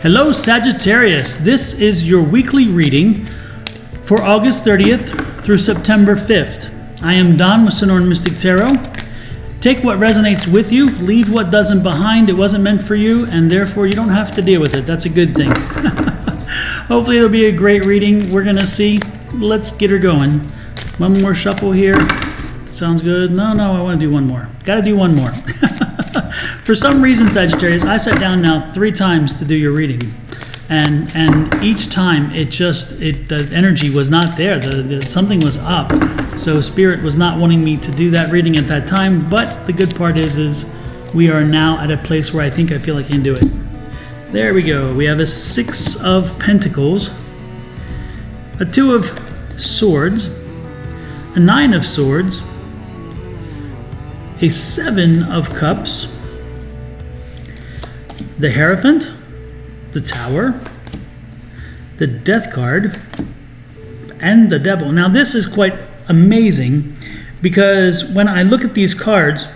Hello, Sagittarius. This is your weekly reading for August 30th through September 5th. I am Don with Sonoran Mystic Tarot. Take what resonates with you, leave what doesn't behind. It wasn't meant for you, and therefore you don't have to deal with it. That's a good thing. Hopefully it'll be a great reading. We're going to see. Let's get her going. One more shuffle here. Sounds good. No, I want to do one more. Got to do one more. For some reason, Sagittarius, I sat down now 3 times to do your reading, and each time the energy was not there. Something was up, so Spirit was not wanting me to do that reading at that time. But the good part is we are now at a place where I feel like I can do it. There we go. We have a 6 of Pentacles, a 2 of Swords, a 9 of Swords, a 7 of Cups, the Hierophant, the Tower, the Death card, and the Devil. Now this is quite amazing because when I look at these cards,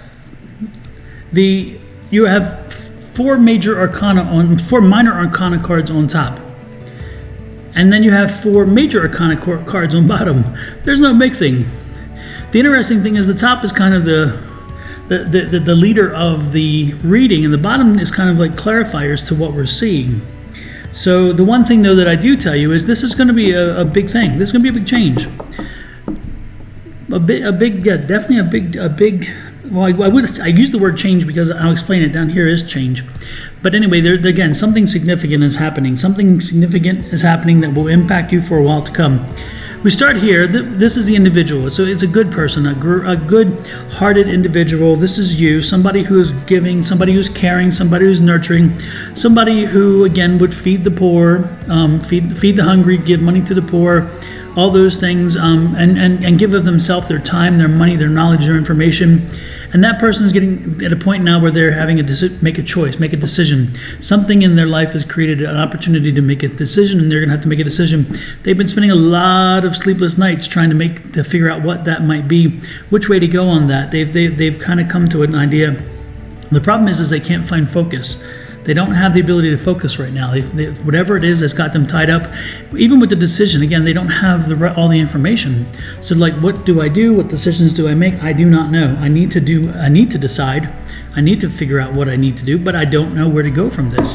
you have 4 minor arcana cards on top. And then you have 4 major arcana cards on bottom. There's no mixing. The interesting thing is the top is kind of the leader of the reading, and the bottom is kind of like clarifiers to what we're seeing. So the one thing though that I do tell you is this is going to be a big thing. This is going to be a big change. Definitely a big. Well, I use the word change because I'll explain it. Down here is change. But anyway, again, something significant is happening. Something significant is happening that will impact you for a while to come. We start here. This is the individual. So it's a good person, a good-hearted individual. This is you, somebody who is giving, somebody who's caring, somebody who's nurturing, somebody who, again, would feed the poor, feed the hungry, give money to the poor, all those things, and give of themselves, their time, their money, their knowledge, their information. And that person is getting at a point now where they're having to make a choice, make a decision. Something in their life has created an opportunity to make a decision, and they're going to have to make a decision. They've been spending a lot of sleepless nights trying to figure out what that might be, which way to go on that. They've kind of come to an idea. The problem is they can't find focus. They don't have the ability to focus right now. Whatever it is has got them tied up. Even with the decision, again, they don't have all the information. So, like, what do I do? What decisions do I make? I do not know. I need to decide. I need to figure out what I need to do, but I don't know where to go from this.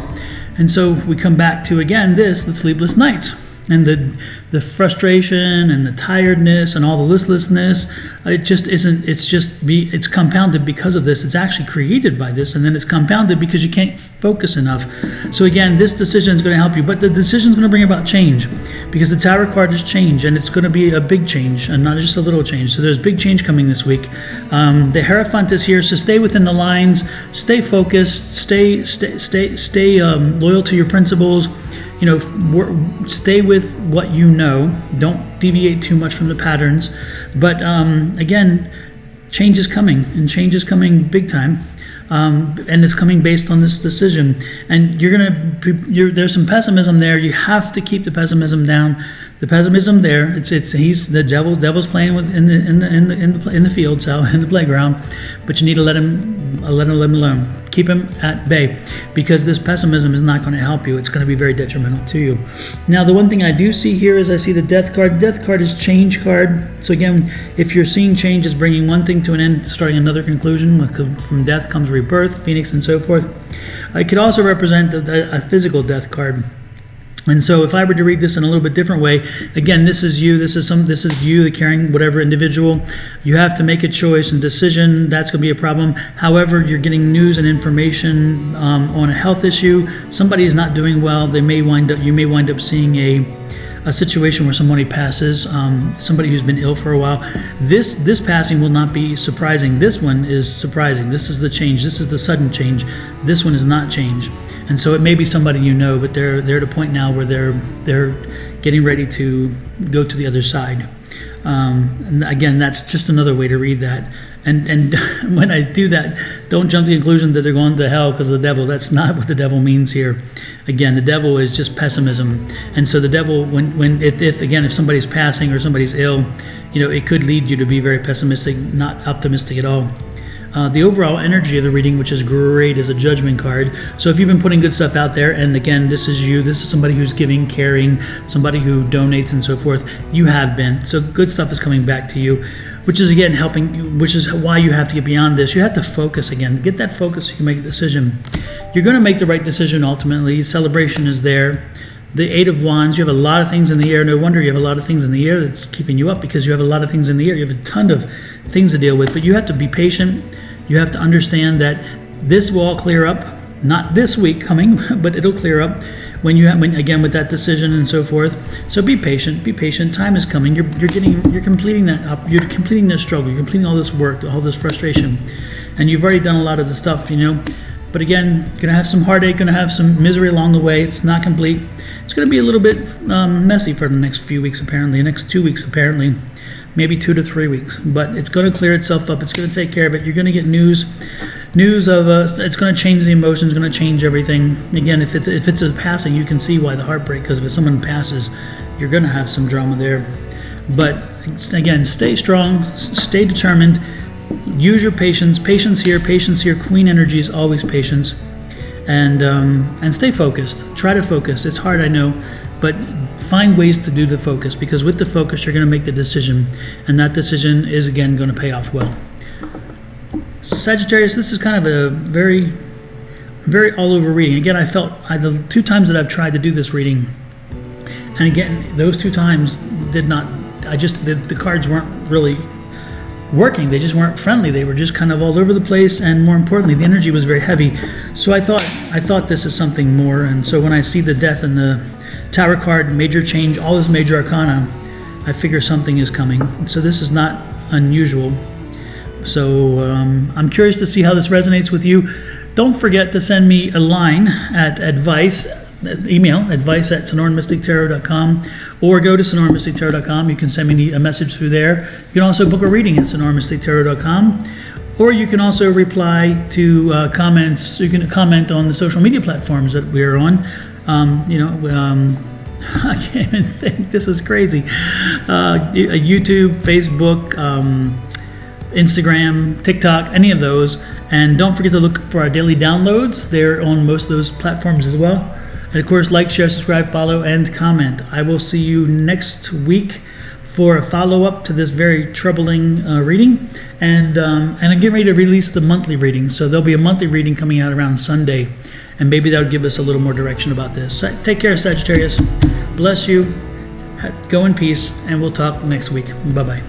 And so we come back to, again, the sleepless nights. And the frustration and the tiredness and all the listlessness, it just isn't. It's compounded because of this. It's actually created by this, and then it's compounded because you can't focus enough. So again, this decision is going to help you, but the decision is going to bring about change, because the Tower card is change, and it's going to be a big change and not just a little change. So there's big change coming this week. The Hierophant is here, so stay within the lines, stay focused, stay loyal to your principles. Stay with what you know. Don't deviate too much from the patterns. But again, change is coming, and change is coming big time. And it's coming based on this decision. And there's some pessimism there. You have to keep the pessimism down. The pessimism there. He's the devil. Devil's playing in the field, so in the playground. But you need to let him alone. Keep him at bay, because this pessimism is not going to help you. It's going to be very detrimental to you. Now, the one thing I do see here is I see the Death card. Death card is change card. So again, if you're seeing change as bringing one thing to an end, starting another conclusion. From death comes rebirth, phoenix, and so forth. It could also represent a physical death card. And so if I were to read this in a little bit different way, again, this is you, this is you, the caring, whatever individual. You have to make a choice and decision. That's going to be a problem. However, you're getting news and information on a health issue. Somebody is not doing well. You may wind up seeing a situation where somebody passes, somebody who's been ill for a while. This passing will not be surprising. This one is surprising. This is the change. This is the sudden change. This one is not change. And so it may be somebody you know, but they're at a point now where they're getting ready to go to the other side. And again, that's just another way to read that. And when I do that, don't jump to the conclusion that they're going to hell because of the devil. That's not what the devil means here. Again, the devil is just pessimism. And so the devil, if somebody's passing or somebody's ill, it could lead you to be very pessimistic, not optimistic at all. The overall energy of the reading, which is great, is a Judgment card. So if you've been putting good stuff out there, and again, this is you, this is somebody who's giving, caring, somebody who donates and so forth, you have been. So good stuff is coming back to you, which is again helping you, which is why you have to get beyond this. You have to focus again. Get that focus so you can make a decision. You're going to make the right decision ultimately. Celebration is there. The Eight of Wands, you have a lot of things in the air. No wonder you have a lot of things in the air that's keeping you up, because you have a lot of things in the air. You have a ton of things to deal with, but you have to be patient. You have to understand that this will all clear up, not this week coming, but it'll clear up when again with that decision and so forth. So be patient. Be patient. Time is coming. You're completing that up. You're completing this struggle. You're completing all this work, all this frustration, and you've already done a lot of the stuff, But again, gonna have some heartache, gonna have some misery along the way. It's not complete. It's gonna be a little bit messy for the next few weeks, apparently. The next 2 weeks, apparently. Maybe 2 to 3 weeks, but it's going to clear itself up. It's going to take care of it. You're going to get news of it's going to change the emotions, going to change everything. Again, if it's a passing, you can see why the heartbreak, because if someone passes, you're going to have some drama there. But again, stay strong, stay determined, use your patience. Patience here. Queen energy is always patience, and stay focused. Try to focus. It's hard, I know, but find ways to do the focus, because with the focus you're going to make the decision, and that decision is again going to pay off well. Sagittarius, this is kind of a very, very all over reading. Again, I felt the 2 times that I've tried to do this reading, and again those 2 times did not, the cards weren't really working. They just weren't friendly. They were just kind of all over the place, and more importantly, the energy was very heavy. So I thought this is something more. And so when I see the Death and the Tower card, major change, all this major arcana, I figure something is coming. So this is not unusual. So I'm curious to see how this resonates with you. Don't forget to send me a line at email advice@sonoranmystictarot.com, or go to sonoranmystictarot.com. You can send me a message through there. You can also book a reading at sonoranmystictarot.com, or you can also reply to comments. You can comment on the social media platforms that we're on. I can't even think. This is crazy. YouTube, Facebook, Instagram, TikTok, any of those. And don't forget to look for our daily downloads. They're on most of those platforms as well. And of course, like, share, subscribe, follow, and comment. I will see you next week for a follow-up to this very troubling reading. And I'm getting ready to release the monthly reading. So there'll be a monthly reading coming out around Sunday. And maybe that would give us a little more direction about this. Take care, Sagittarius. Bless you. Go in peace, and we'll talk next week. Bye-bye.